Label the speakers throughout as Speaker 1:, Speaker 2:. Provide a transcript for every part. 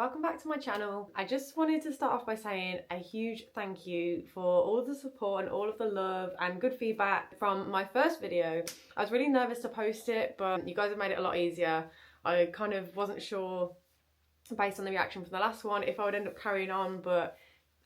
Speaker 1: welcome back to my channel. I just wanted to start off by saying a huge thank you for all the support and all of the love and good feedback from my first video. I was really nervous to post it, but you guys have made it a lot easier. I kind of wasn't sure, based on the reaction from the last one, if I would end up carrying on, but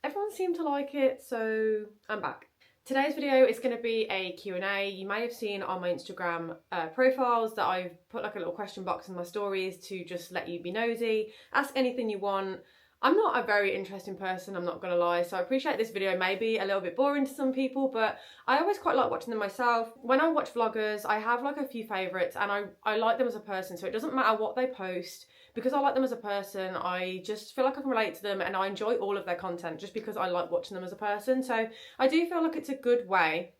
Speaker 1: everyone seemed to like it, so I'm back. Today's video is going to be a Q&A. You may have seen on my Instagram profiles that I've put like a little question box in my stories to just let you be nosy, ask anything you want. I'm not a very interesting person, I'm not going to lie, so I appreciate this video may be a little bit boring to some people, but I always quite like watching them myself. When I watch vloggers, I have like a few favourites and I like them as a person, so it doesn't matter what they post. Because I like them as a person, I just feel like I can relate to them and I enjoy all of their content just because I like watching them as a person. So I do feel like it's a good way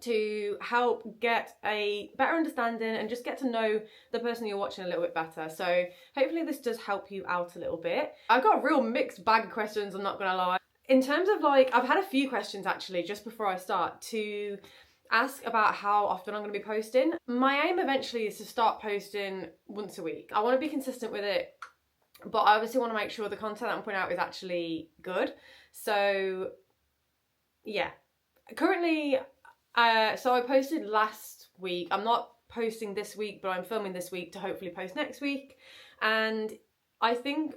Speaker 1: to help get a better understanding and just get to know the person you're watching a little bit better. So hopefully this does help you out a little bit. I've got a real mixed bag of questions, I'm not gonna lie. In terms of like, I've had a few questions actually just before I start to ask about how often I'm going to be posting. My aim eventually is to start posting once a week. I want to be consistent with it, but I obviously want to make sure the content that I'm putting out is actually good. So yeah, currently, so I posted last week. I'm not posting this week, but I'm filming this week to hopefully post next week. And I think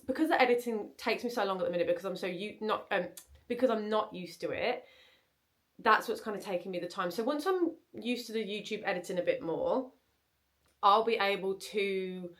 Speaker 1: because the editing takes me so long at the minute, because I'm not used to it, that's what's kind of taking me the time. So once I'm used to the YouTube editing a bit more, I'll be able to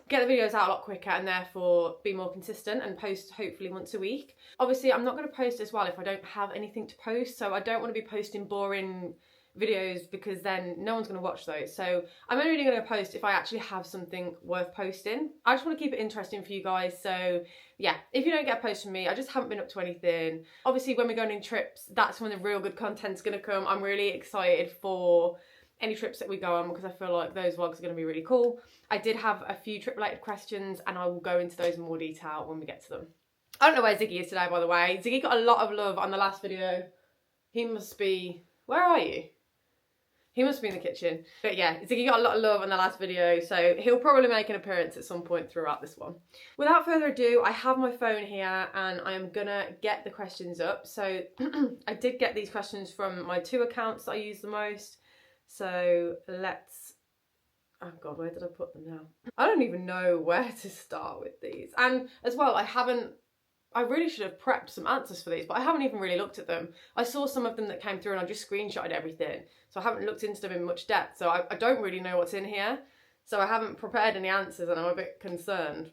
Speaker 1: get the videos out a lot quicker and therefore be more consistent and post hopefully once a week. Obviously, I'm not going to post as well if I don't have anything to post, so I don't want to be posting boring videos because then no one's going to watch those. So I'm only really going to post if I actually have something worth posting. I just want to keep it interesting for you guys. So yeah, if you don't get a post from me, I just haven't been up to anything. Obviously when we're going on trips, that's when the real good content's going to come. I'm really excited for any trips that we go on because I feel like those vlogs are going to be really cool. I did have a few trip related questions and I will go into those in more detail when we get to them. I don't know where Ziggy is today, by the way. Ziggy got a lot of love on the last video. He must be, where are you? He must be in the kitchen. But yeah, Ziggy got a lot of love on the last video, so he'll probably make an appearance at some point throughout this one. Without further ado, I have my phone here and I'm gonna get the questions up. So I did get these questions from my 2 accounts that I use the most. So let's, oh God, where did I put them now? I don't even know where to start with these. And as well, I really should have prepped some answers for these, but I haven't even really looked at them. I saw some of them that came through and I just screenshotted everything. So I haven't looked into them in much depth. So I don't really know what's in here. So I haven't prepared any answers and I'm a bit concerned.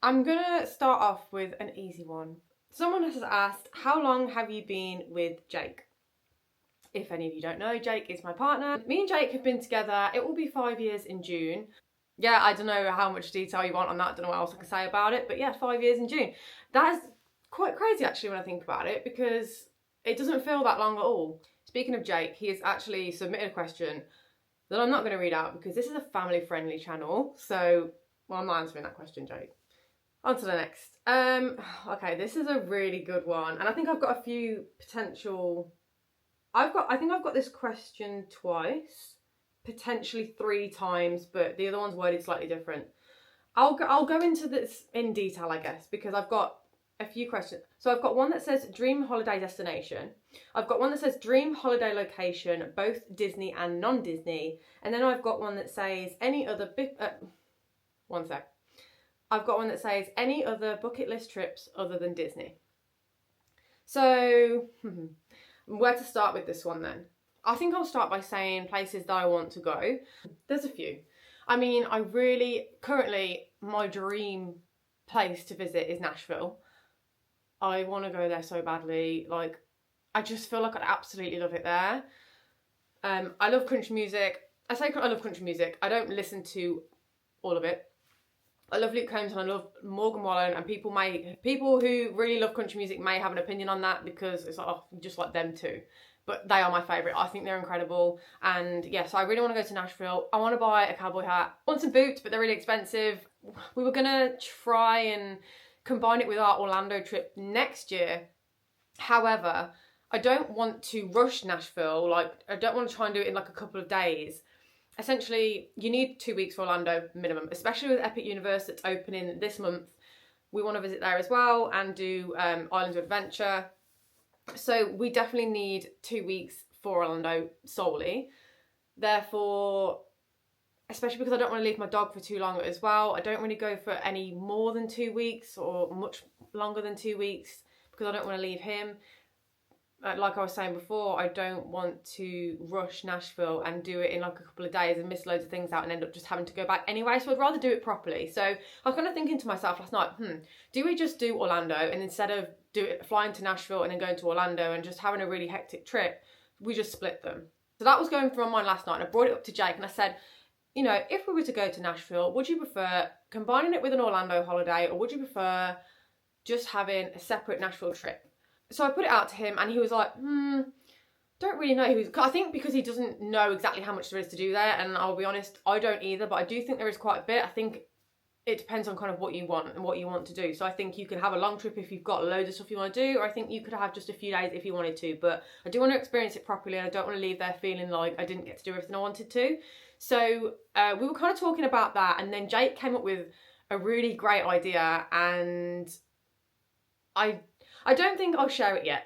Speaker 1: I'm gonna start off with an easy one. Someone has asked, how long have you been with Jake? If any of you don't know, Jake is my partner. Me and Jake have been together, it will be 5 years in June. Yeah, I don't know how much detail you want on that, I don't know what else I can say about it, but yeah, 5 years in June. That is quite crazy actually when I think about it, because it doesn't feel that long at all. Speaking of Jake, he has actually submitted a question that I'm not going to read out because this is a family friendly channel, so, well, I'm not answering that question, Jake. On to the next. Okay, this is a really good one, and I think I've got a few potential, I think I've got this question twice, potentially 3 times, but the other one's worded slightly different. I'll go into this in detail, I guess, because I've got a few questions. So I've got one that says dream holiday destination. I've got one that says dream holiday location, both Disney and non-Disney. And then I've got one that says any other one sec. I've got one that says any other bucket list trips other than Disney. So where to start with this one then? I think I'll start by saying places that I want to go. There's a few. I mean, currently, my dream place to visit is Nashville. I want to go there so badly. Like, I just feel like I'd absolutely love it there. I love country music. I say I love country music. I don't listen to all of it. I love Luke Combs and I love Morgan Wallen, and people who really love country music may have an opinion on that because it's like, oh, just like them too. But they are my favourite. I think they're incredible. And yeah, so I really want to go to Nashville. I want to buy a cowboy hat. I want some boots, but they're really expensive. We were going to try and combine it with our Orlando trip next year. However, I don't want to rush Nashville. Like, I don't want to try and do it in like a couple of days. essentially you need 2 weeks for Orlando minimum, especially with Epic Universe that's opening this month. We want to visit there as well and do Islands of Adventure. So we definitely need 2 weeks for Orlando solely. Therefore, especially because I don't want to leave my dog for too long as well, I don't really go for any more than 2 weeks or much longer than 2 weeks because I don't want to leave him. Like I was saying before, I don't want to rush Nashville and do it in like a couple of days and miss loads of things out and end up just having to go back anyway. So I'd rather do it properly. So I was kind of thinking to myself last night, do we just do Orlando, and instead of flying to Nashville and then going to Orlando and just having a really hectic trip, we just split them? So that was going through my mind last night, and I brought it up to Jake and I said, you know, if we were to go to Nashville, would you prefer combining it with an Orlando holiday, or would you prefer just having a separate Nashville trip? So I put it out to him and he was like, don't really know. I think because he doesn't know exactly how much there is to do there, and I'll be honest, I don't either, but I do think there is quite a bit. I think it depends on kind of what you want and what you want to do. So I think you can have a long trip if you've got loads of stuff you want to do, or I think you could have just a few days if you wanted to, but I do want to experience it properly and I don't want to leave there feeling like I didn't get to do everything I wanted to. So we were kind of talking about that, and then Jake came up with a really great idea, and I don't think I'll share it yet.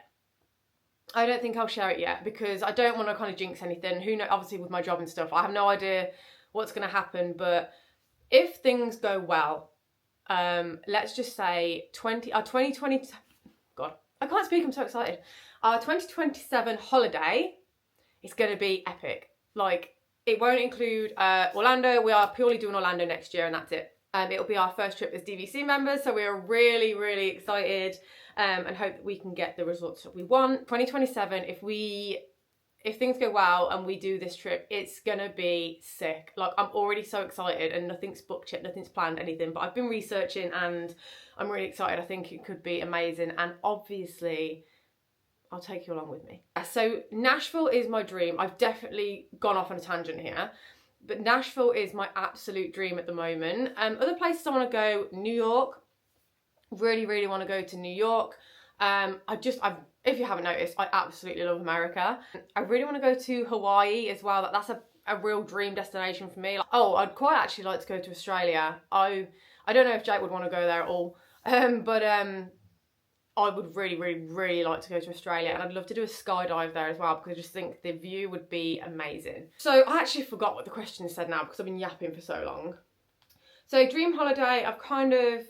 Speaker 1: I don't think I'll share it yet because I don't want to kind of jinx anything. Who knows? Obviously with my job and stuff, I have no idea what's going to happen. But if things go well, let's just say 2020. God, I can't speak. I'm so excited. Our 2027 holiday is going to be epic. Like, it won't include Orlando. We are purely doing Orlando next year, and that's it. It'll be our first trip as DVC members, so we are really, really excited. And hope that we can get the results that we want. 2027, if things go well and we do this trip, it's gonna be sick. Like, I'm already so excited, and nothing's booked yet, nothing's planned, anything, but I've been researching and I'm really excited. I think it could be amazing, and obviously I'll take you along with me. So Nashville is my dream. I've definitely gone off on a tangent here, but Nashville is my absolute dream at the moment. Other places I want to go, New York. Really, really want to go to New York. If you haven't noticed, I absolutely love America. I really want to go to Hawaii as well. That's a real dream destination for me. I'd quite actually like to go to Australia. I don't know if Jake would want to go there at all, but I would really, really, really like to go to Australia, and I'd love to do a skydive there as well because I just think the view would be amazing. So I actually forgot what the question said now because I've been yapping for so long. So dream holiday, I've kind of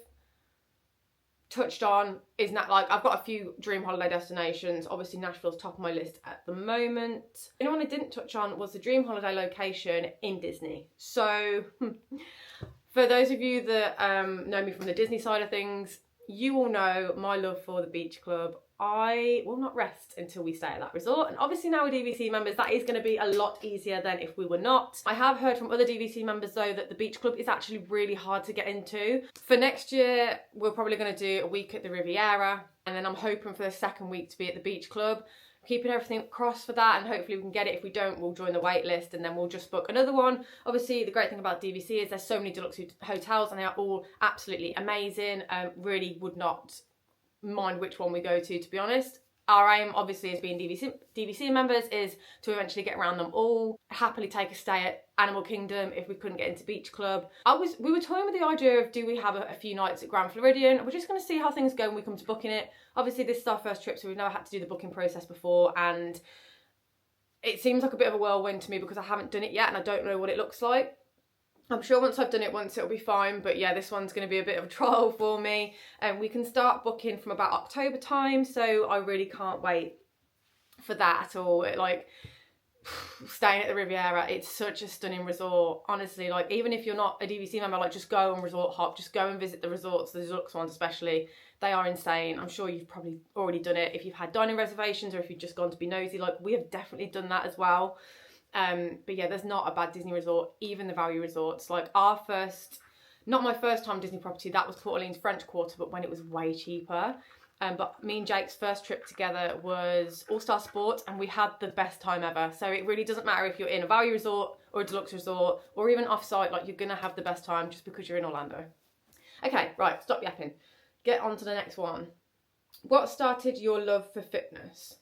Speaker 1: touched on, is not like I've got a few dream holiday destinations. Obviously Nashville's top of my list at the moment. The only one I didn't touch on was the dream holiday location in Disney. So for those of you that know me from the Disney side of things, you all know my love for the beach club. I will not rest until we stay at that resort, and obviously now with DVC members that is going to be a lot easier than if we were not. I have heard from other DVC members though that the beach club is actually really hard to get into. For next year we're probably going to do a week at the Riviera, and then I'm hoping for the second week to be at the beach club. Keeping everything crossed for that, and hopefully we can get it. If we don't, we'll join the wait list and then we'll just book another one. Obviously the great thing about DVC is there's so many deluxe hotels and they are all absolutely amazing. Really would not mind which one we go to be honest. Our aim obviously as being DVC members is to eventually get around them all. Happily take a stay at Animal Kingdom if we couldn't get into Beach Club. We were toying with the idea of, do we have a few nights at Grand Floridian? We're just going to see how things go when we come to booking it. Obviously this is our first trip, so we've never had to do the booking process before, and it seems like a bit of a whirlwind to me because I haven't done it yet and I don't know what it looks like. I'm sure once I've done it once it'll be fine, but yeah, this one's going to be a bit of a trial for me. And we can start booking from about October time, so I really can't wait for that at all. Like, staying at the Riviera, it's such a stunning resort, honestly. Like, even if you're not a DVC member, like, just go on resort hop, just go and visit the resorts, the deluxe ones especially. They are insane. I'm sure you've probably already done it if you've had dining reservations or if you've just gone to be nosy. Like, we have definitely done that as well. But yeah, there's not a bad Disney resort, even the value resorts. Like not my first time Disney property, that was Port Orleans French Quarter, but when it was way cheaper. But me and Jake's first trip together was All Star Sports, and we had the best time ever. So it really doesn't matter if you're in a value resort or a deluxe resort or even off-site, like, you're gonna have the best time just because you're in Orlando. Okay, right, stop yapping. Get on to the next one. What started your love for fitness?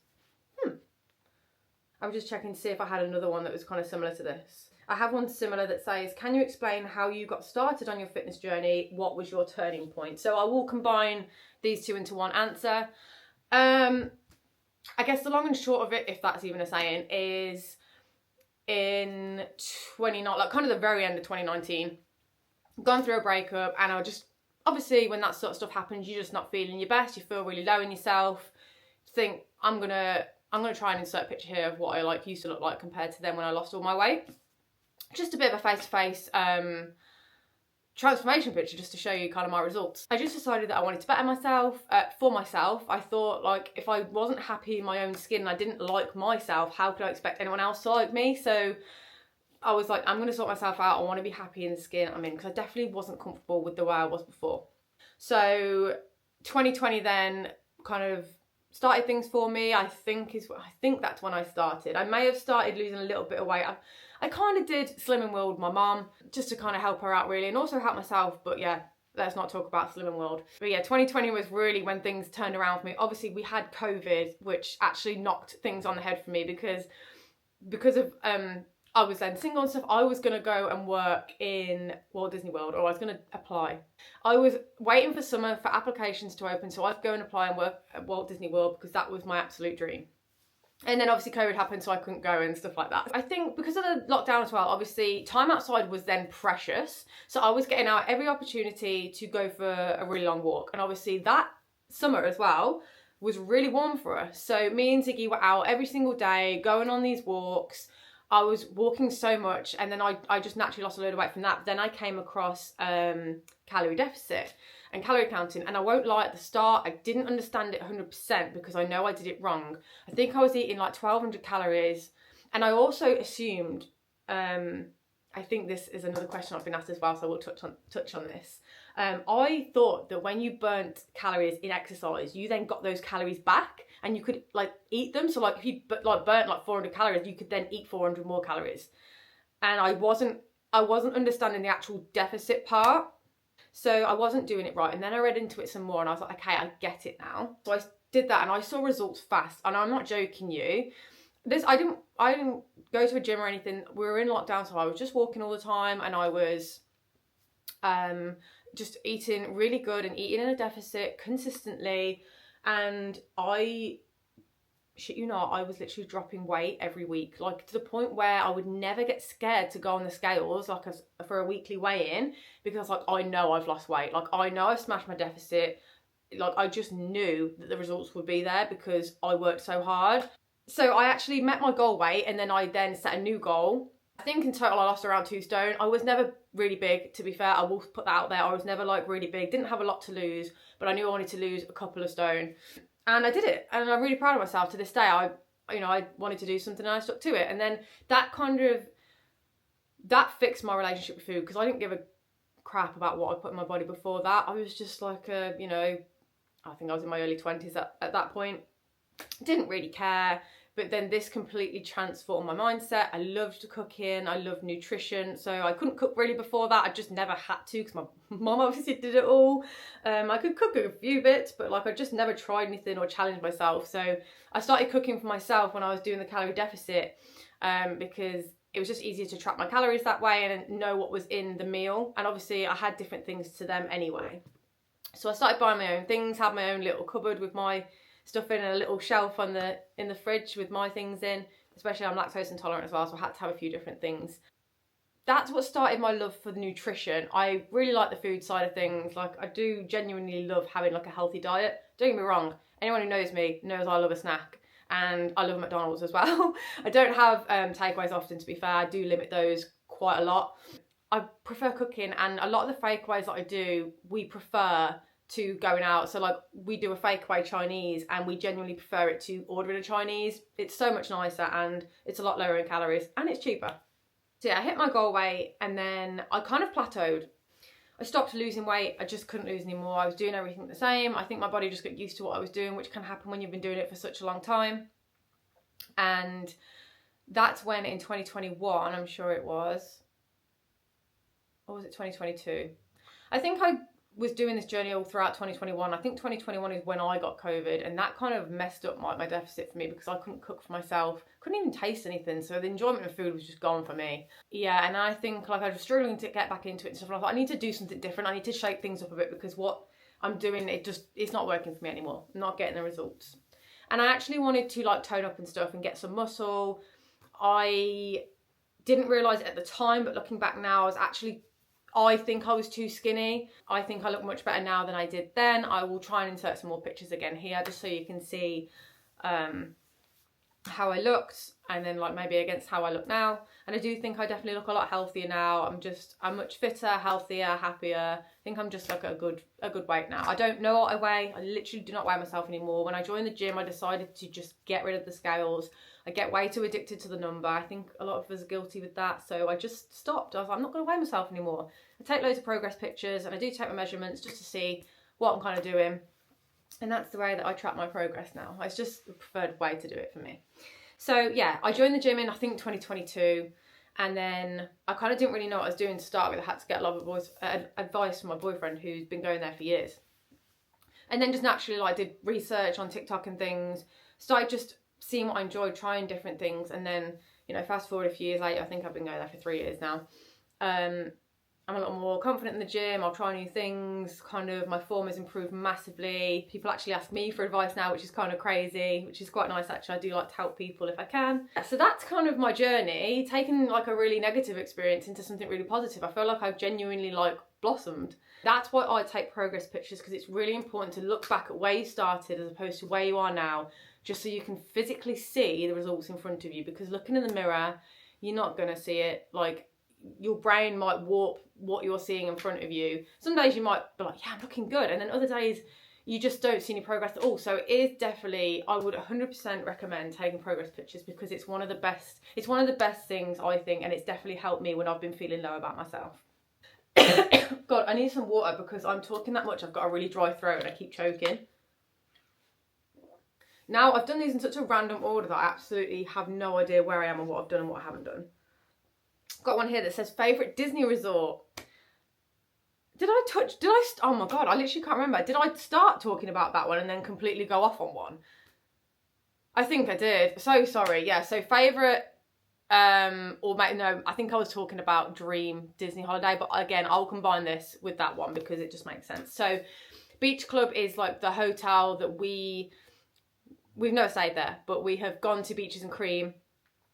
Speaker 1: I'm just checking to see if I had another one that was kind of similar to this. I have one similar that says, can you explain how you got started on your fitness journey? What was your turning point? So I will combine these two into one answer. I guess the long and short of it, if that's even a saying, is in like kind of the very end of 2019, gone through a breakup, and I just, obviously when that sort of stuff happens, you're just not feeling your best, you feel really low in yourself, think I'm gonna try and insert a picture here of what I like used to look like compared to then when I lost all my weight. Just a bit of a face-to-face transformation picture just to show you kind of my results. I just decided that I wanted to better myself, for myself. I thought, like, if I wasn't happy in my own skin and I didn't like myself, how could I expect anyone else to like me? So I was like, I'm going to sort myself out. I want to be happy in the skin I'm in, because I definitely wasn't comfortable with the way I was before. So 2020 then kind of started things for me. I think that's when I started. I may have started losing a little bit of weight. I kind of did Slim and World with my mum just to kind of help her out really, and also help myself. But yeah, let's not talk about Slim and World. But yeah, 2020 was really when things turned around for me. Obviously we had COVID, which actually knocked things on the head for me, because of I was then single and stuff. I was going to go and work in Walt Disney World, or I was going to apply. I was waiting for summer for applications to open so I'd go and apply and work at Walt Disney World, because that was my absolute dream. And then obviously COVID happened, so I couldn't go and stuff like that. I think because of the lockdown as well, obviously time outside was then precious. So I was getting out every opportunity to go for a really long walk. And obviously that summer as well was really warm for us. So me and Ziggy were out every single day, going on these walks. I was walking so much, and then I just naturally lost a load of weight from that. But then I came across Calorie Deficit and calorie counting, and I won't lie, at the start I didn't understand it 100% because I know I did it wrong. I think I was eating like 1,200 calories, and I also assumed, I think this is another question I've been asked as well, so I will touch on this. I thought that when you burnt calories in exercise, you then got those calories back and you could like eat them. So like if you burnt like 400 calories, you could then eat 400 more calories. And I wasn't understanding the actual deficit part. So I wasn't doing it right. And then I read into it some more and I was like, okay, I get it now. So I did that and I saw results fast. And I'm not joking you. I didn't go to a gym or anything. We were in lockdown, so I was just walking all the time, and I was just eating really good and eating in a deficit consistently. And I shit you not, I was literally dropping weight every week, like to the point where I would never get scared to go on the scales like for a weekly weigh-in, because like I know I've lost weight, like I know I've smashed my deficit, like I just knew that the results would be there because I worked so hard. So I actually met my goal weight, and then I then set a new goal. I think in total I lost around 2 stone. I was never really big, to be fair. I will put that out there. I was never like really big. Didn't have a lot to lose, but I knew I wanted to lose a couple of stone. And I did it. And I'm really proud of myself. To this day, I wanted to do something and I stuck to it. And then that fixed my relationship with food, because I didn't give a crap about what I put in my body before that. I was just like I think I was in my early 20s at that point. Didn't really care. But then this completely transformed my mindset. I loved cooking, I loved nutrition. So I couldn't cook really before that. I just never had to, because my mum obviously did it all. I could cook a few bits, but like I just never tried anything or challenged myself. So I started cooking for myself when I was doing the calorie deficit, because it was just easier to track my calories that way and know what was in the meal. And obviously I had different things to them anyway. So I started buying my own things, had my own little cupboard with my stuff in, and a little shelf in the fridge with my things in. Especially I'm lactose intolerant as well, so I had to have a few different things. That's what started my love for the nutrition. I really like the food side of things. Like I do genuinely love having like a healthy diet. Don't get me wrong, anyone who knows me knows I love a snack, and I love McDonald's as well. I don't have takeaways often, to be fair. I do limit those quite a lot. I prefer cooking, and a lot of the takeaways that I do, we prefer to going out. So like we do a fake away Chinese, and we genuinely prefer it to ordering a Chinese. It's so much nicer and it's a lot lower in calories and it's cheaper. So yeah, I hit my goal weight and then I kind of plateaued. I stopped losing weight. I just couldn't lose anymore. I was doing everything the same. I think my body just got used to what I was doing, which can happen when you've been doing it for such a long time. And that's when in 2021, I'm sure it was, or was it 2022? I think was doing this journey all throughout 2021. I think 2021 is when I got COVID, and that kind of messed up my deficit for me because I couldn't cook for myself, couldn't even taste anything, so the enjoyment of food was just gone for me. Yeah, and I think like I was struggling to get back into it and stuff, and I thought I need to do something different, I need to shake things up a bit because what I'm doing, it's not working for me anymore. I'm not getting the results. And I actually wanted to like tone up and stuff and get some muscle. I didn't realise it at the time, but looking back now, I think I was too skinny. I think I look much better now than I did then. I will try and insert some more pictures again here just so you can see how I looked, and then like maybe against how I look now. And I do think I definitely look a lot healthier now. I'm much fitter, healthier, happier. I think I'm just like a good weight now. I don't know what I weigh. I literally do not weigh myself anymore. When I joined the gym, I decided to just get rid of the scales. I get way too addicted to the number. I think a lot of us are guilty with that. So I just stopped. I was like, I'm not going to weigh myself anymore. I take loads of progress pictures and I do take my measurements just to see what I'm kind of doing. And that's the way that I track my progress now. It's just the preferred way to do it for me. So yeah, I joined the gym in, I think, 2022. And then I kind of didn't really know what I was doing to start with. I had to get a lot of advice from my boyfriend who's been going there for years. And then just naturally like did research on TikTok and things. Started just seeing what I enjoyed, trying different things. And then, you know, fast forward a few years later, I think I've been going there for 3 years now. I'm a lot more confident in the gym. I'll try new things. Kind of my form has improved massively. People actually ask me for advice now, which is kind of crazy, which is quite nice actually. I do like to help people if I can. So that's kind of my journey, taking like a really negative experience into something really positive. I feel like I've genuinely like blossomed. That's why I take progress pictures, because it's really important to look back at where you started as opposed to where you are now, just so you can physically see the results in front of you. Because looking in the mirror, you're not gonna see it. Like, your brain might warp what you're seeing in front of you. Some days you might be like, yeah, I'm looking good, and then other days you just don't see any progress at all. So it is definitely, I would 100% recommend taking progress pictures, because it's one of the best things I think, and it's definitely helped me when I've been feeling low about myself. God, I need some water because I'm talking that much. I've got a really dry throat and I keep choking. Now, I've done these in such a random order that I absolutely have no idea where I am and what I've done and what I haven't done. Got one here that says favourite Disney resort. Oh my God, I literally can't remember. Did I start talking about that one and then completely go off on one? I think I did. So sorry. Yeah, so favourite, no, I think I was talking about dream Disney holiday, but again, I'll combine this with that one because it just makes sense. So Beach Club is like the hotel that we've never stayed there, but we have gone to Beaches and Cream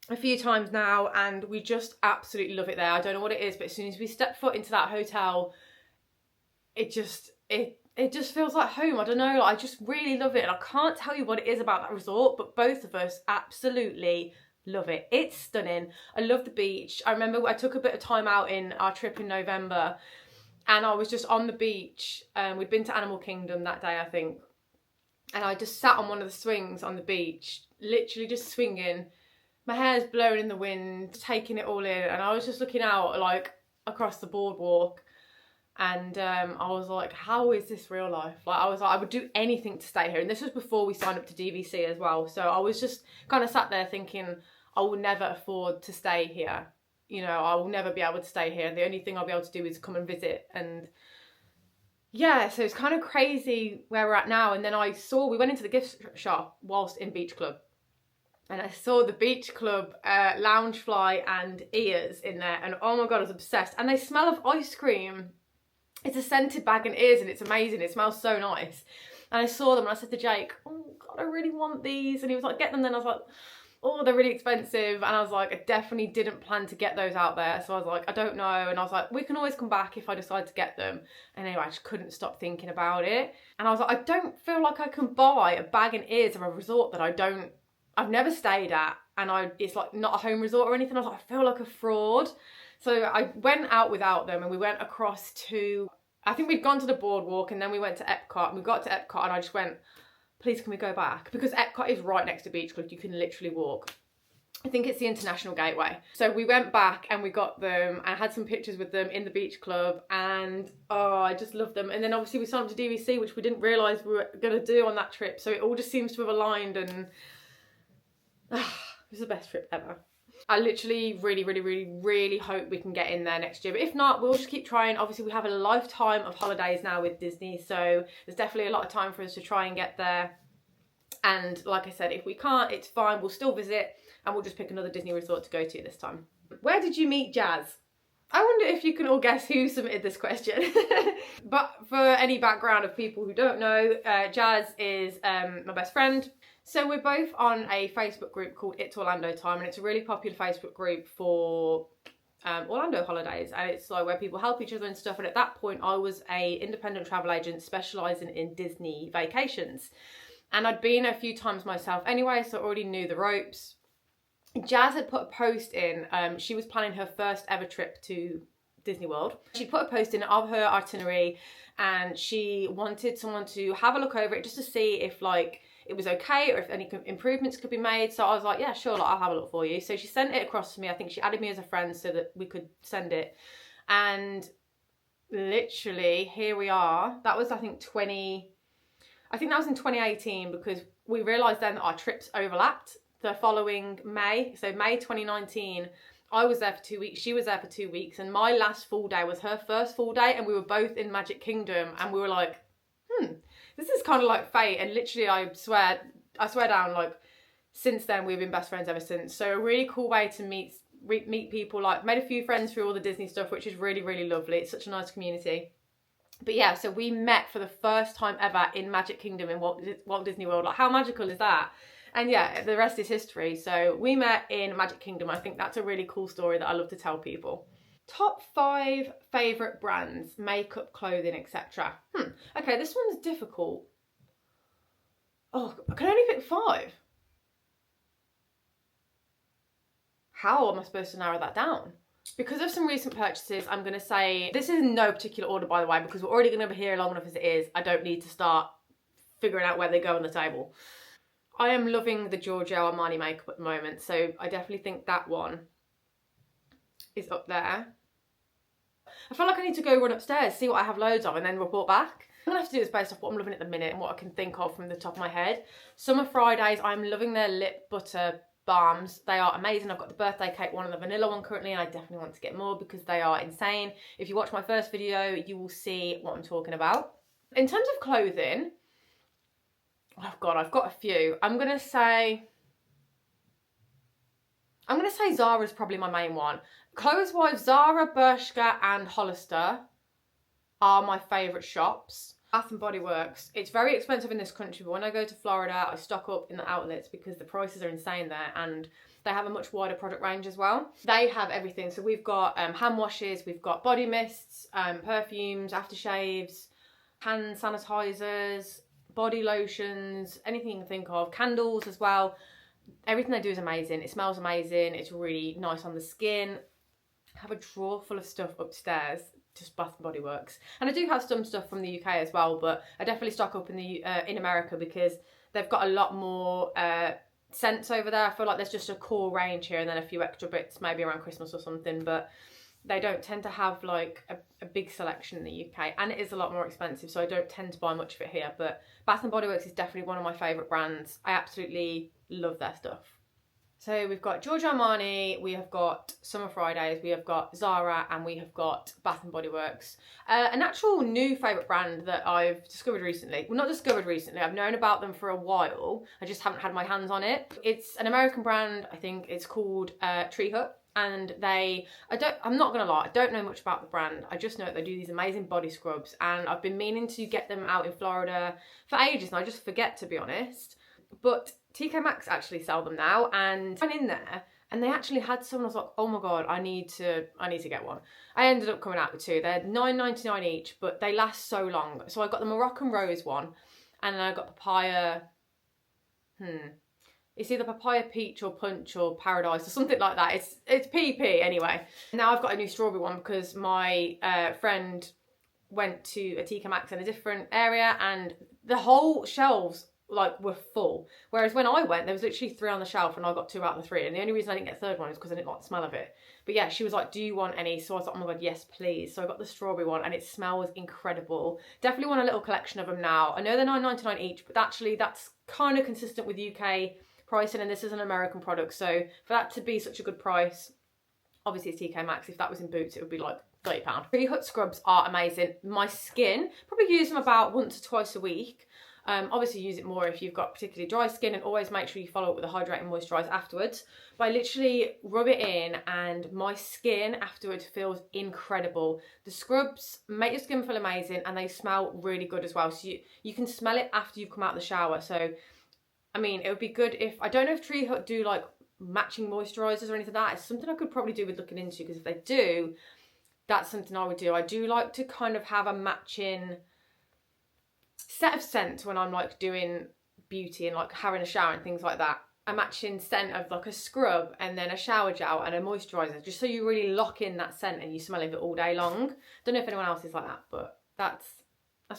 Speaker 1: a few times now, and we just absolutely love it there. I don't know what it is, but as soon as we step foot into that hotel, it just feels like home. I don't know, I just really love it, and I can't tell you what it is about that resort, but both of us absolutely love it. It's stunning. I love the beach. I remember I took a bit of time out in our trip in November, and I was just on the beach. We'd been to Animal Kingdom that day, I think, and I just sat on one of the swings on the beach, literally just swinging. My hair's blowing in the wind, taking it all in, and I was just looking out like across the boardwalk, and I was like, how is this real life? Like, I was like, I would do anything to stay here. And this was before we signed up to DVC as well, so I was just kind of sat there thinking, I will never afford to stay here, you know, I will never be able to stay here. The only thing I'll be able to do is come and visit. And yeah, so it's kind of crazy where we're at now. And then we went into the gift shop whilst in Beach Club, and I saw the Beach Club Loungefly and ears in there, and oh my God, I was obsessed. And they smell of ice cream. It's a scented bag and ears, and it's amazing. It smells so nice. And I saw them and I said to Jake, oh God, I really want these. And he was like, get them then. I was like, oh, they're really expensive. And I was like, I definitely didn't plan to get those out there. So I was like, I don't know. And I was like, we can always come back if I decide to get them. And anyway, I just couldn't stop thinking about it. And I was like, I don't feel like I can buy a bag and ears of a resort that I've never stayed at, and it's like not a home resort or anything. I was like, I feel like a fraud. So I went out without them, and we went across to, I think we'd gone to the boardwalk, and then we went to Epcot, and we got to Epcot, and I just went, please can we go back? Because Epcot is right next to Beach Club. You can literally walk. I think it's the International Gateway. So we went back and we got them. I had some pictures with them in the Beach Club, and oh, I just love them. And then obviously we signed up to DVC, which we didn't realise we were going to do on that trip. So it all just seems to have aligned, and it was the best trip ever. I literally really hope we can get in there next year. But if not, we'll just keep trying. Obviously, we have a lifetime of holidays now with Disney, so there's definitely a lot of time for us to try and get there. And like I said, if we can't, it's fine. We'll still visit and we'll just pick another Disney resort to go to this time. Where did you meet Jazz? I wonder if you can all guess who submitted this question. But for any background of people who don't know, Jazz is my best friend. So we're both on a Facebook group called It's Orlando Time, and it's a really popular Facebook group for Orlando holidays, and it's like where people help each other and stuff. And at that point I was a independent travel agent specialising in Disney vacations, and I'd been a few times myself anyway, so I already knew the ropes. Jazz had put a post in, she was planning her first ever trip to Disney World. She put a post in of her itinerary and she wanted someone to have a look over it just to see if like it was okay or if any improvements could be made. So I was like, yeah, sure, like, I'll have a look for you. So she sent it across to me. I think she added me as a friend so that we could send it. And literally here we are. That was, I think that was in 2018, because we realised then that our trips overlapped the following May. So May 2019, I was there for 2 weeks, she was there for 2 weeks, and my last full day was her first full day, and we were both in Magic Kingdom, and we were like, this is kind of like fate. And literally I swear down, like, since then we've been best friends ever since. So a really cool way to meet people. Like, made a few friends through all the Disney stuff, which is really lovely. It's such a nice community. But yeah, so we met for the first time ever in Magic Kingdom in Walt Disney World. Like, how magical is that? And yeah, the rest is history. So we met in Magic Kingdom. I think that's a really cool story that I love to tell people. Top 5 favourite brands, makeup, clothing, etc. Okay, this one's difficult. Oh, I can only pick 5. How am I supposed to narrow that down? Because of some recent purchases, I'm going to say, this is in no particular order, by the way, because we're already going to be here long enough as it is. I don't need to start figuring out where they go on the table. I am loving the Giorgio Armani makeup at the moment, so I definitely think that one is up there. I feel like I need to go run upstairs, see what I have loads of, and then report back. I'm gonna have to do this based off what I'm loving at the minute and what I can think of from the top of my head. Summer Fridays, I'm loving their lip butter balms. They are amazing. I've got the birthday cake one and the vanilla one currently, and I definitely want to get more because they are insane. If you watch my first video, you will see what I'm talking about. In terms of clothing, oh God, I've got a few. I'm gonna say Zara's probably my main one. Clothes-wise, Zara, Bershka and Hollister are my favourite shops. Bath and Body Works, it's very expensive in this country, but when I go to Florida, I stock up in the outlets because the prices are insane there, and they have a much wider product range as well. They have everything. So we've got hand washes, we've got body mists, perfumes, aftershaves, hand sanitizers, body lotions, anything you can think of, candles as well. Everything they do is amazing. It smells amazing. It's really nice on the skin. I have a drawer full of stuff upstairs, just Bath and Body Works. And I do have some stuff from the UK as well, but I definitely stock up in America because they've got a lot more scents over there. I feel like there's just a core range here and then a few extra bits maybe around Christmas or something, but they don't tend to have like a big selection in the UK, and it is a lot more expensive, so I don't tend to buy much of it here. But Bath and Body Works is definitely one of my favourite brands. I absolutely love their stuff. So we've got Giorgio Armani, we have got Summer Fridays, we have got Zara, and we have got Bath and Body Works. An actual new favourite brand that I've discovered recently. Well, not discovered recently, I've known about them for a while. I just haven't had my hands on it. It's an American brand, I think. It's called Tree Hut. And I'm not gonna lie, I don't know much about the brand. I just know that they do these amazing body scrubs, and I've been meaning to get them out in Florida for ages, and I just forget, to be honest. But TK Maxx actually sell them now, and I went in there and they actually had some, and I was like, oh my God, I need to get one. I ended up coming out with 2. They're $9.99 each, but they last so long. So I got the Moroccan Rose one, and then I got papaya, it's either papaya peach or punch or paradise or something like that. It's PP anyway. Now I've got a new strawberry one because my friend went to a TK Maxx in a different area, and the whole shelves like were full. Whereas when I went, there was literally 3 on the shelf, and I got 2 out of the 3. And the only reason I didn't get the 3rd one is because I didn't like the smell of it. But yeah, she was like, do you want any? So I was like, oh my God, yes, please. So I got the strawberry one, and it smells incredible. Definitely want a little collection of them now. I know they're $9.99 each, but actually that's kind of consistent with UK pricing, and this is an American product, so for that to be such a good price, obviously it's TK Maxx. If that was in Boots, it would be like £30. Tree Hut scrubs are amazing. My skin, probably use them about once or twice a week. Obviously use it more if you've got particularly dry skin, and always make sure you follow up with a hydrating moisturiser afterwards. But I literally rub it in and my skin afterwards feels incredible. The scrubs make your skin feel amazing and they smell really good as well. So you can smell it after you've come out of the shower. So, I mean, it would be good if, I don't know if Tree Hut do like matching moisturisers or anything like that. It's something I could probably do with looking into, because if they do, that's something I would do. I do like to kind of have a matching set of scents when I'm like doing beauty and like having a shower and things like that. A matching scent of like a scrub and then a shower gel and a moisturiser, just so you really lock in that scent and you smell of it all day long. Don't know if anyone else is like that, but that's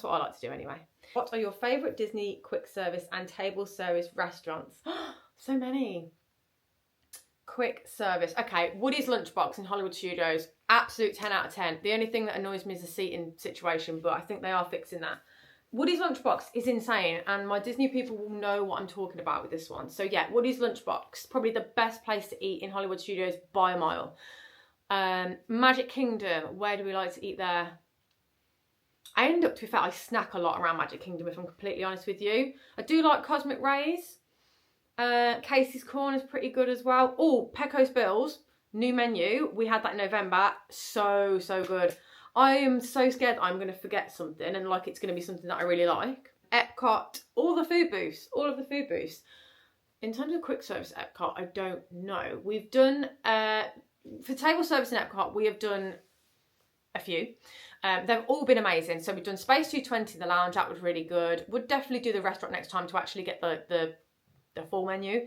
Speaker 1: what I like to do anyway. What are your favourite Disney quick service and table service restaurants? So many. Quick service. Okay, Woody's Lunchbox in Hollywood Studios, absolute 10 out of 10. The only thing that annoys me is the seating situation, but I think they are fixing that. Woody's Lunchbox is insane, and my Disney people will know what I'm talking about with this one. So yeah, Woody's Lunchbox, probably the best place to eat in Hollywood Studios by a mile. Magic Kingdom, where do we like to eat there? I end up, to be fair, I snack a lot around Magic Kingdom, if I'm completely honest with you. I do like Cosmic Rays. Casey's Corner is pretty good as well. Oh, Pecco's Bills, new menu. We had that in November. So good. I am so scared I'm going to forget something and like it's going to be something that I really like. Epcot, all of the food booths. In terms of quick service at Epcot, I don't know. We've done, for table service in Epcot, we have done a few. They've all been amazing. So we've done Space 220, the lounge, that was really good. Would definitely do the restaurant next time to actually get the full menu.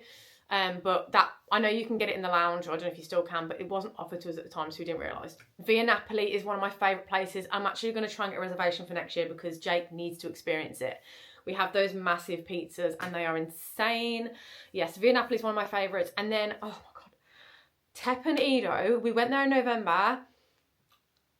Speaker 1: But that, I know you can get it in the lounge, or I don't know if you still can, but it wasn't offered to us at the time, so we didn't realise. Via Napoli is one of my favourite places. I'm actually going to try and get a reservation for next year because Jake needs to experience it. We have those massive pizzas and they are insane. Yes, Via Napoli is one of my favourites. And then, oh my God, Tep and Edo, we went there in November.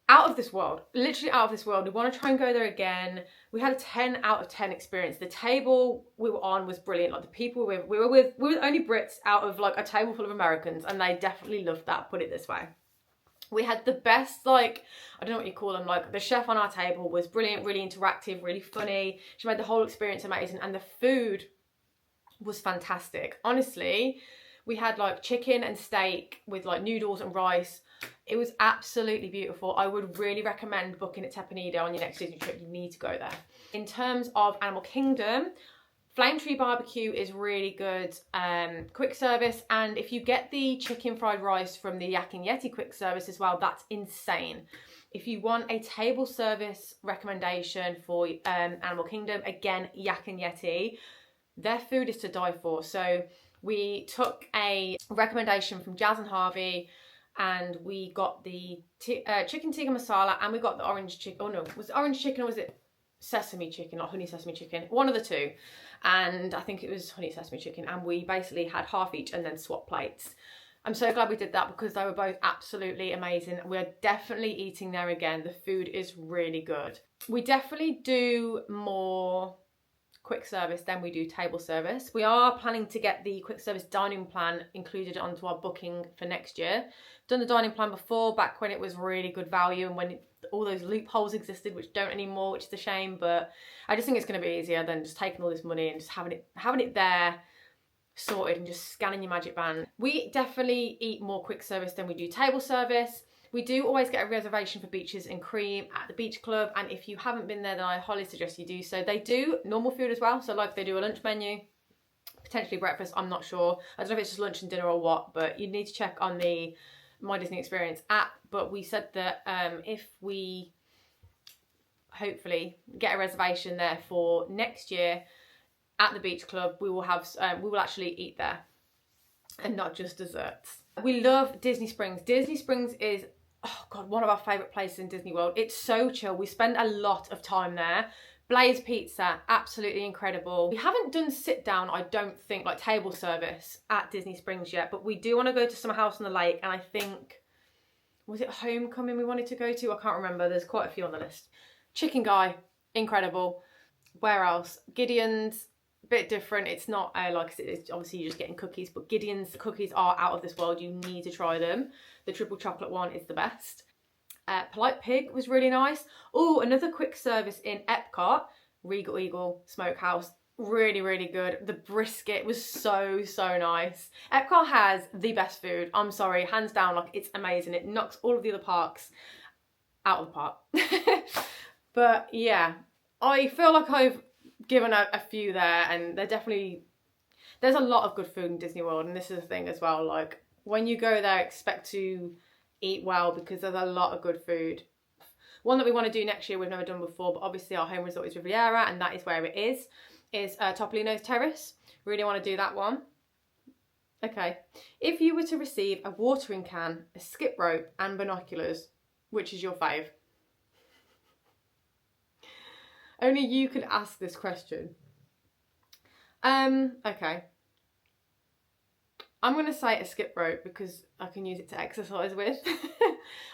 Speaker 1: Out of this world, literally out of this world. We want to try and go there again. We had a 10 out of 10 experience. The table we were on was brilliant. Like the people we were with only Brits out of like a table full of Americans, and they definitely loved that, put it this way. We had the best, like, I don't know what you call them, like the chef on our table was brilliant, really interactive, really funny. She made the whole experience amazing, and the food was fantastic. Honestly, we had like chicken and steak with like noodles and rice. It was absolutely beautiful. I would really recommend booking at Tep and Edo on your next Disney trip. You need to go there. In terms of Animal Kingdom, Flame Tree Barbecue is really good quick service, and if you get the chicken fried rice from the Yak and Yeti quick service as well, that's insane. If you want a table service recommendation for Animal Kingdom, again, Yak and Yeti, their food is to die for. So we took a recommendation from Jazz and Harvey, and we got the chicken tikka masala, and we got the orange chicken. Oh no, was it orange chicken or was it sesame chicken, not honey sesame chicken? One of the two. And I think it was honey sesame chicken, and we basically had half each and then swapped plates. I'm so glad we did that because they were both absolutely amazing. We're definitely eating there again. The food is really good. We definitely do more quick service than we do table service. We are planning to get the quick service dining plan included onto our booking for next year. Done the dining plan before, back when it was really good value and when all those loopholes existed, which don't anymore, which is a shame. But I just think it's going to be easier than just taking all this money and just having it there sorted and just scanning your magic band. We definitely eat more quick service than we do table service. We do always get a reservation for Beaches and Cream at the Beach Club, and if you haven't been there, then I highly suggest you do so. They do normal food as well, so like they do a lunch menu, potentially breakfast, I'm not sure. I don't know if it's just lunch and dinner or what, but you need to check on the My Disney Experience app. But we said that if we hopefully get a reservation there for next year at the Beach Club, we will actually eat there and not just desserts. We love Disney Springs. Disney Springs is, oh God, one of our favourite places in Disney World. It's so chill. We spend a lot of time there. Blaze Pizza, absolutely incredible. We haven't done sit down, I don't think, like table service at Disney Springs yet, but we do want to go to Summer House on the Lake, and I think, was it Homecoming we wanted to go to? I can't remember. There's quite a few on the list. Chicken Guy, incredible. Where else? Gideon's, bit different. It's not like it's obviously you're just getting cookies, but Gideon's cookies are out of this world. You need to try them. The triple chocolate one is the best. Polite Pig was really nice. Oh, another quick service in Epcot, Regal Eagle Smokehouse. Really, really good. The brisket was so nice. Epcot has the best food. I'm sorry, hands down, like it's amazing. It knocks all of the other parks out of the park. But yeah, I feel like I've given a few there, and there's a lot of good food in Disney World, and this is the thing as well, like when you go there, expect to eat well because there's a lot of good food. One that we want to do next year we've never done before, but obviously our home resort is Riviera, and that is where it is Topolino's Terrace. Really want to do that one. Okay, if you were to receive a watering can, a skip rope and binoculars, which is your fave? Only you could ask this question. Okay. I'm going to say a skip rope because I can use it to exercise with.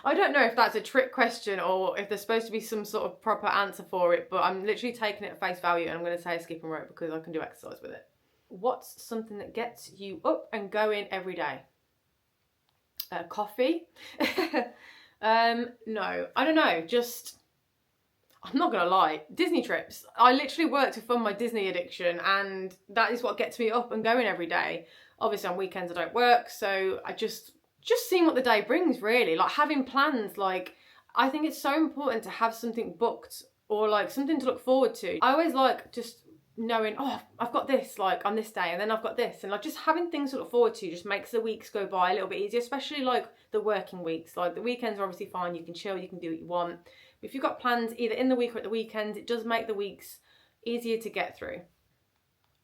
Speaker 1: I don't know if that's a trick question or if there's supposed to be some sort of proper answer for it, but I'm literally taking it at face value and I'm going to say a skipping rope because I can do exercise with it. What's something that gets you up and going every day? Coffee? No, I don't know, just... I'm not gonna lie, Disney trips. I literally work to fund my Disney addiction, and that is what gets me up and going every day. Obviously on weekends I don't work, so I just seeing what the day brings, really. Like having plans, like I think it's so important to have something booked or like something to look forward to. I always like just knowing, oh, I've got this like on this day and then I've got this, and like just having things to look forward to just makes the weeks go by a little bit easier, especially like the working weeks. Like the weekends are obviously fine, you can chill, you can do what you want. If you've got plans either in the week or at the weekend, it does make the weeks easier to get through.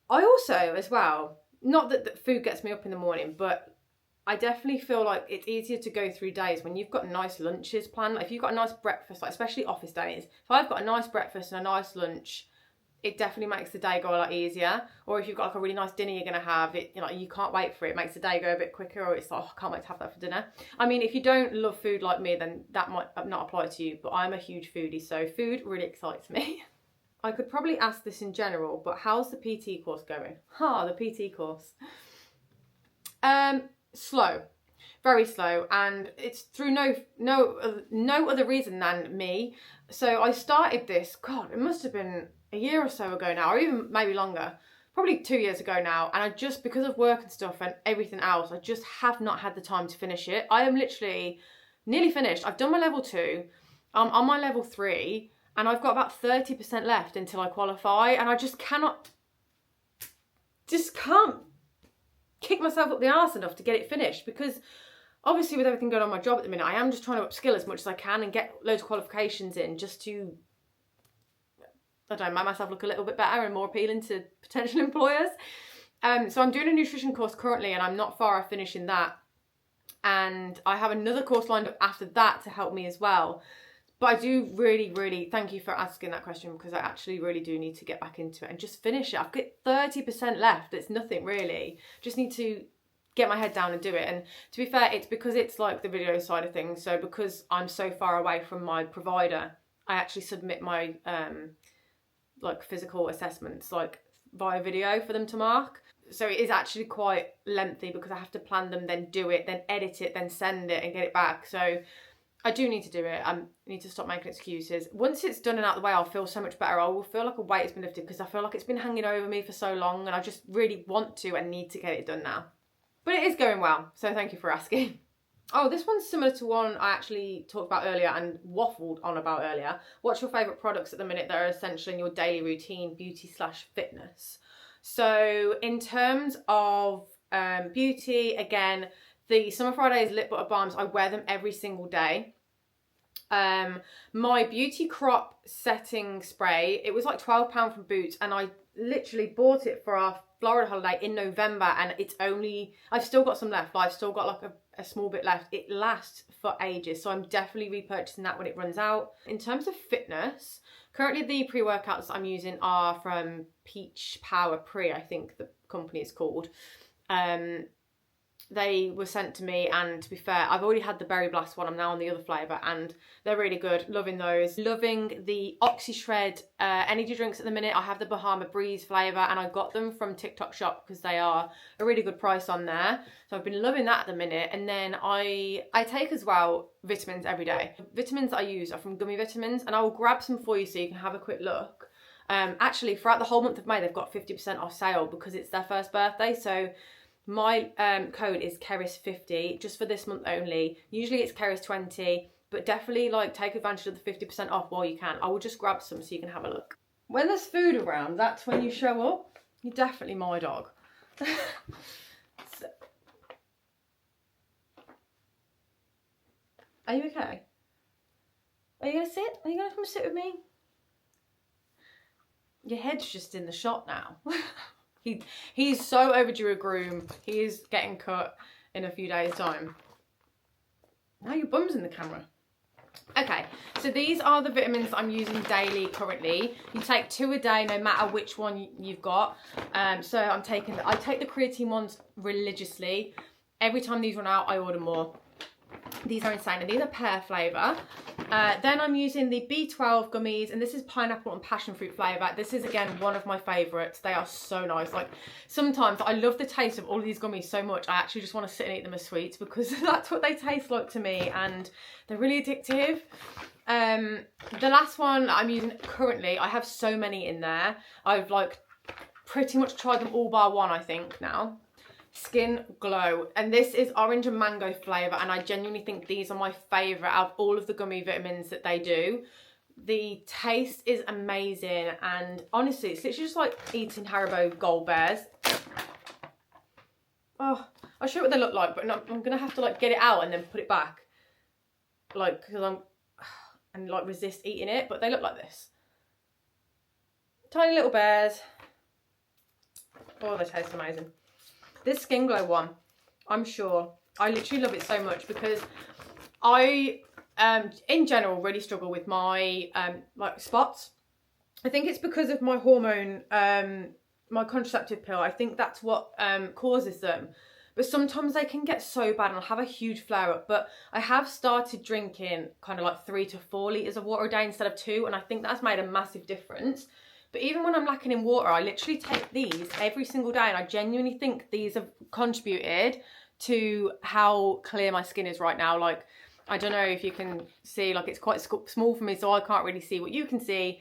Speaker 1: I also, as well, not that food gets me up in the morning, but I definitely feel like it's easier to go through days when you've got nice lunches planned. Like if you've got a nice breakfast, like especially office days, if I've got a nice breakfast and a nice lunch, it definitely makes the day go a lot easier. Or if you've got like a really nice dinner you're going to have, it, you know, you can't wait for it. It makes the day go a bit quicker, or it's like, oh, I can't wait to have that for dinner. I mean, if you don't love food like me, then that might not apply to you, but I'm a huge foodie, so food really excites me. I could probably ask this in general, but how's the PT course going? The PT course. Slow. Very slow, and it's through no other reason than me. So I started this, God, it must have been a year or so ago now, or even maybe longer, probably 2 years ago now, and I just, because of work and stuff and everything else, I just have not had the time to finish it. I am literally nearly finished. I've done my level 2, I'm on my level 3, and I've got about 30% left until I qualify, and I just can't kick myself up the arse enough to get it finished, because obviously with everything going on in my job at the minute, I am just trying to upskill as much as I can and get loads of qualifications in just to, I don't know, make myself look a little bit better and more appealing to potential employers. So I'm doing a nutrition course currently, and I'm not far off finishing that. And I have another course lined up after that to help me as well. But I do really thank you for asking that question, because I actually really do need to get back into it and just finish it. I've got 30% left. It's nothing really. Just need to get my head down and do it. And to be fair, it's because it's like the video side of things. So because I'm so far away from my provider, I actually submit my like physical assessments like via video for them to mark. So it is actually quite lengthy because I have to plan them, then do it, then edit it, then send it and get it back. So I do need to do it. I need to stop making excuses. Once it's done and out of the way, I'll feel so much better. I will feel like a weight has been lifted, because I feel like it's been hanging over me for so long, and I just really want to and need to get it done now. But it is going well, so thank you for asking. Oh, this one's similar to one I actually talked about earlier and waffled on about earlier. What's your favourite products at the minute that are essential in your daily routine, beauty/fitness? So in terms of beauty, again, the Summer Fridays Lip Butter Balms, I wear them every single day. My Beauty Crop Setting Spray, it was like £12 from Boots, and I literally bought it for our Florida holiday in November, and it's only, I've still got some left. I've still got like a small bit left. It lasts for ages, so I'm definitely repurchasing that when it runs out. In terms of fitness, currently the pre-workouts I'm using are from Peach Power Pre, I think the company is called. they were sent to me, and to be fair, I've already had the Berry Blast one. I'm now on the other flavour, and they're really good. Loving those. Loving the Oxy Shred energy drinks at the minute. I have the Bahama Breeze flavour, and I got them from TikTok Shop because they are a really good price on there. So I've been loving that at the minute. And then I take as well vitamins every day. The vitamins I use are from Gummy Vitamins, and I will grab some for you so you can have a quick look. Actually, throughout the whole month of May, they've got 50% off sale because it's their first birthday. So my code is Keris50 just for this month only. Usually it's Keris20, but definitely like take advantage of the 50% off while you can. I will just grab some so you can have a look. When there's food around, that's when you show up. You're definitely my dog. So, are you okay? Are you gonna sit? Are you gonna come sit with me? Your head's just in the shot now. He's so overdue a groom. He is getting cut in a few days' time. Now your bum's in the camera. Okay, so these are the vitamins I'm using daily currently. You take 2 a day no matter which one you've got. So I take the creatine ones religiously. Every time these run out, I order more. These are insane, and these are pear flavour. Then I'm using the B12 gummies, and this is pineapple and passion fruit flavour. This is, again, one of my favourites. They are so nice. Like, sometimes I love the taste of all of these gummies so much, I actually just want to sit and eat them as sweets because that's what they taste like to me, and they're really addictive. The last one I'm using currently, I have so many in there. I've, like, pretty much tried them all bar one, I think, now. Skin Glow, and this is orange and mango flavour, and I genuinely think these are my favourite out of all of the gummy vitamins that they do. The taste is amazing, and honestly it's literally just like eating Haribo Gold Bears. Oh, I'll show you what they look like, but I'm gonna have to like get it out and then put it back, like, because and like resist eating it, but they look like this. Tiny little bears. Oh, they taste amazing. This Skin Glow one, I'm sure, I literally love it so much because I, in general, really struggle with my, like, spots. I think it's because of my hormone, my contraceptive pill. I think that's what causes them. But sometimes they can get so bad and I'll have a huge flare up. But I have started drinking kind of like 3 to 4 litres of water a day instead of 2. And I think that's made a massive difference. But even when I'm lacking in water, I literally take these every single day, and I genuinely think these have contributed to how clear my skin is right now. Like, I don't know if you can see, like, it's quite small for me, so I can't really see what you can see,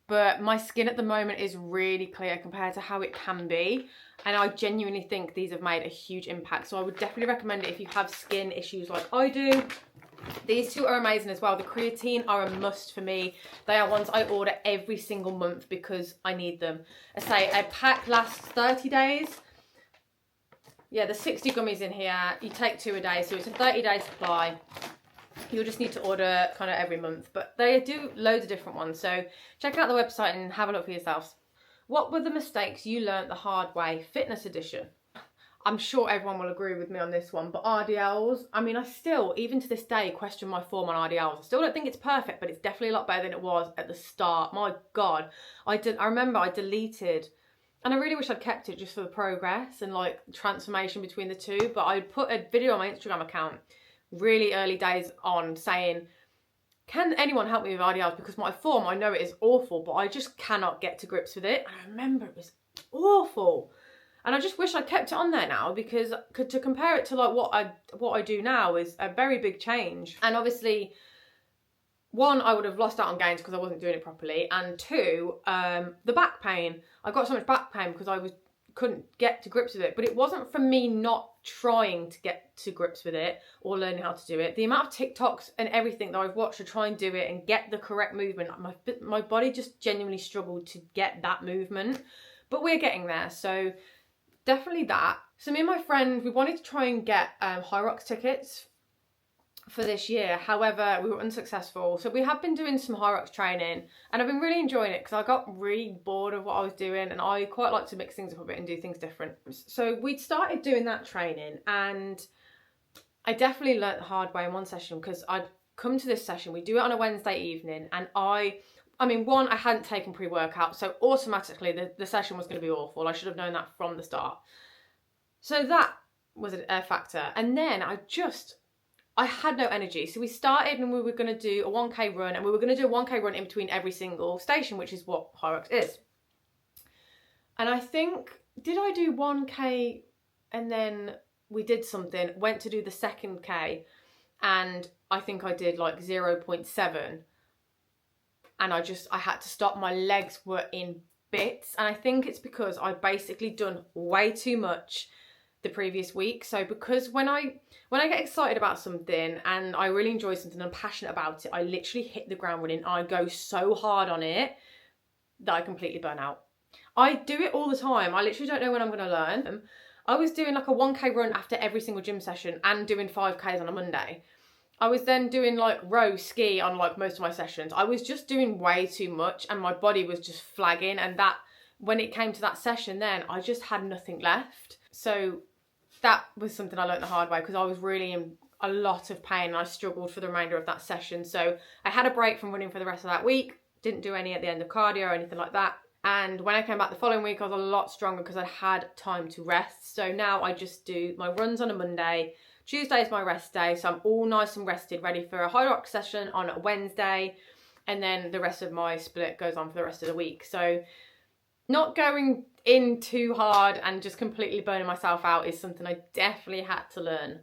Speaker 1: but my skin at the moment is really clear compared to how it can be, and I genuinely think these have made a huge impact. So I would definitely recommend it if you have skin issues like I do. These two are amazing as well. The creatine are a must for me. They are ones I order every single month because I need them. I say a pack lasts 30 days. Yeah, there's 60 gummies in here. You take 2 a day, so it's a 30-day supply. You'll just need to order kind of every month. But they do loads of different ones. So check out the website and have a look for yourselves. What were the mistakes you learnt the hard way? Fitness edition. I'm sure everyone will agree with me on this one, but RDLs, I mean, I still, even to this day, question my form on RDLs. I still don't think it's perfect, but it's definitely a lot better than it was at the start. My God, I remember I deleted, and I really wish I'd kept it just for the progress and like transformation between the two, but I put a video on my Instagram account really early days on saying, can anyone help me with RDLs? Because my form, I know it is awful, but I just cannot get to grips with it. And I remember it was awful. And I just wish I kept it on there now, because to compare it to like what I do now is a very big change. And obviously, one, I would have lost out on gains because I wasn't doing it properly, and 2, the back pain. I got so much back pain because I couldn't get to grips with it. But it wasn't from me not trying to get to grips with it or learning how to do it. The amount of TikToks and everything that I've watched to try and do it and get the correct movement, my body just genuinely struggled to get that movement. But we're getting there, so definitely that. So me and my friend, we wanted to try and get High Rocks tickets for this year. However, we were unsuccessful. So we have been doing some High Rocks training, and I've been really enjoying it because I got really bored of what I was doing, and I quite like to mix things up a bit and do things different. So we started doing that training, and I definitely learnt the hard way in one session, because I'd come to this session, we do it on a Wednesday evening, and I mean, one, I hadn't taken pre-workout, so automatically the session was going to be awful. I should have known that from the start. So that was a factor. And then I had no energy. So we started and we were going to do a 1K run, and we were going to do a 1K run in between every single station, which is what High Rocks is. And I think, did I do 1K and then we did something, went to do the second K, and I think I did like 0.7. And I had to stop. My legs were in bits. And I think it's because I'd basically done way too much the previous week. So because when I get excited about something and I really enjoy something and I'm passionate about it, I literally hit the ground running. I go so hard on it that I completely burn out. I do it all the time. I literally don't know when I'm going to learn. I was doing like a 1K run after every single gym session and doing 5Ks on a Monday. I was then doing like row ski on like most of my sessions. I was just doing way too much and my body was just flagging. And that, when it came to that session then, I just had nothing left. So that was something I learned the hard way, because I was really in a lot of pain and I struggled for the remainder of that session. So I had a break from running for the rest of that week. Didn't do any at the end of cardio or anything like that. And when I came back the following week, I was a lot stronger because I had time to rest. So now I just do my runs on a Monday. Tuesday is my rest day. So I'm all nice and rested, ready for a High Rocks session on a Wednesday. And then the rest of my split goes on for the rest of the week. So not going in too hard and just completely burning myself out is something I definitely had to learn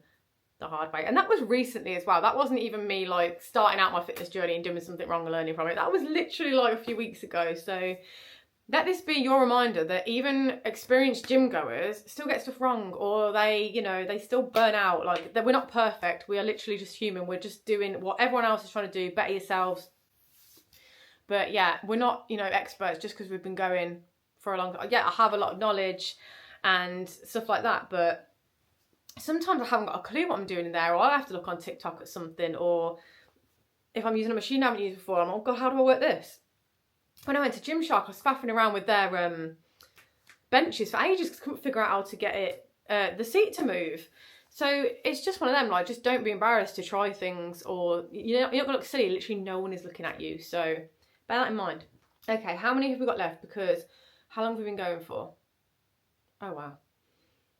Speaker 1: the hard way. And that was recently as well. That wasn't even me like starting out my fitness journey and doing something wrong and learning from it. That was literally like a few weeks ago. So let this be your reminder that even experienced gym goers still get stuff wrong, or they, you know, they still burn out. Like, we're not perfect. We are literally just human. We're just doing what everyone else is trying to do, better yourselves. But yeah, we're not, you know, experts just because we've been going for a long time. Yeah, I have a lot of knowledge and stuff like that, but sometimes I haven't got a clue what I'm doing in there, or I have to look on TikTok at something, or if I'm using a machine I haven't used before, I'm like, oh God, how do I work this? When I went to Gymshark, I was faffing around with their benches for ages because I couldn't figure out how to get the seat to move. So it's just one of them, like, just don't be embarrassed to try things, or you're not going to look silly. Literally no one is looking at you. So bear that in mind. Okay, how many have we got left? Because how long have we been going for? Oh, wow.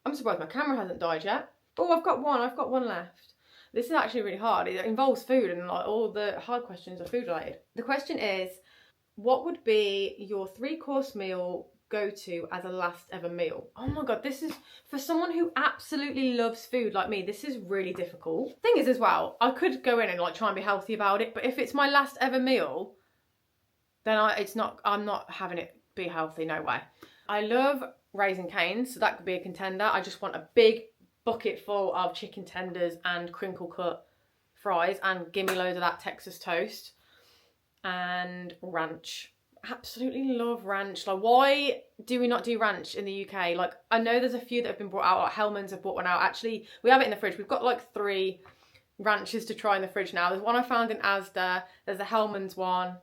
Speaker 1: I'm surprised my camera hasn't died yet. Oh, I've got one left. This is actually really hard. It involves food, and like all the hard questions are food related. The question is, what would be your 3-course meal go-to as a last ever meal? Oh my God, this is, for someone who absolutely loves food like me, this is really difficult. Thing is as well, I could go in and like try and be healthy about it, but if it's my last ever meal, then I'm not having it be healthy, no way. I love Raising Cane's, so that could be a contender. I just want a big bucket full of chicken tenders and crinkle cut fries, and give me loads of that Texas toast. And ranch. Absolutely love ranch. Like, why do we not do ranch in the UK? Like, I know there's a few that have been brought out, like Hellman's have brought one out. Actually, we have it in the fridge. We've got like 3 ranches to try in the fridge now. There's one I found in Asda. There's a Hellman's one.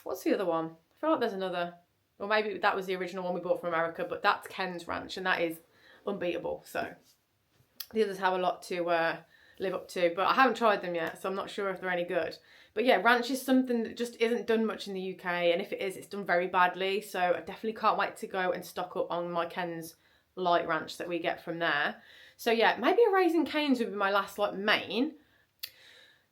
Speaker 1: What's the other one? I feel like there's another. Or maybe that was the original one we bought from America, but that's Ken's Ranch, and that is unbeatable. So the others have a lot to live up to, but I haven't tried them yet, so I'm not sure if they're any good. But yeah, ranch is something that just isn't done much in the UK, and if it is, it's done very badly. So I definitely can't wait to go and stock up on my Ken's light ranch that we get from there. So yeah, maybe a Raising Cane's would be my last like main.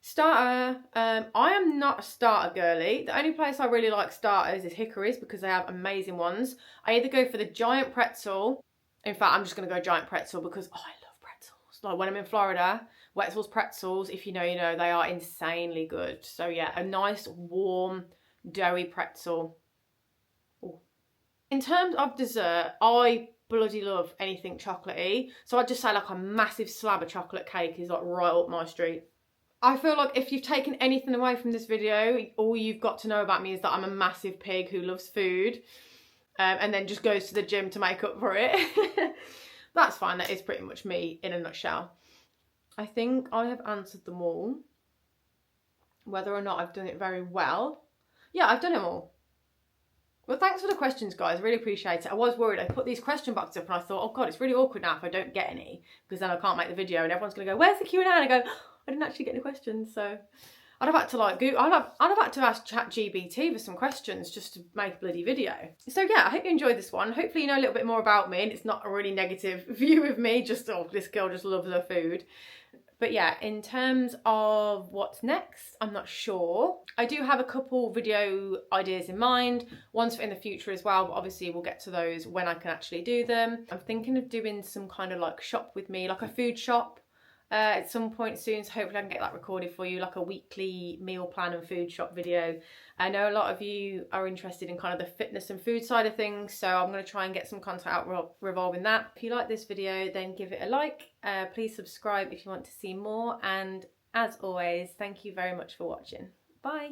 Speaker 1: Starter, I am not a starter girly. The only place I really like starters is Hickory's because they have amazing ones. I either go for the giant pretzel. In fact, I'm just going to go giant pretzel because I love pretzels. Like when I'm in Florida, Wetzel's pretzels, if you know, you know, they are insanely good. So yeah, a nice, warm, doughy pretzel. Ooh. In terms of dessert, I bloody love anything chocolatey. So I'd just say like a massive slab of chocolate cake is like right up my street. I feel like if you've taken anything away from this video, all you've got to know about me is that I'm a massive pig who loves food and then just goes to the gym to make up for it. That's fine, that is pretty much me in a nutshell. I think I have answered them all. Whether or not I've done it very well. Yeah, I've done them all. Well, thanks for the questions, guys. I really appreciate it. I was worried. I put these question boxes up and I thought, oh God, it's really awkward now if I don't get any, because then I can't make the video and everyone's going to go, where's the Q&A? And I go, I didn't actually get any questions. So I'd have had to like Google, I'd have had to ask ChatGPT for some questions just to make a bloody video. So yeah, I hope you enjoyed this one. Hopefully you know a little bit more about me and it's not a really negative view of me, just, oh, this girl just loves her food. But yeah, in terms of what's next, I'm not sure. I do have a couple video ideas in mind, ones for in the future as well, but obviously we'll get to those when I can actually do them. I'm thinking of doing some kind of like shop with me, like a food shop at some point soon, so hopefully I can get that recorded for you, like a weekly meal plan and food shop video. I know a lot of you are interested in kind of the fitness and food side of things, so I'm going to try and get some content out revolving that. If you like this video, then give it a like. Please subscribe if you want to see more, and as always, thank you very much for watching. Bye.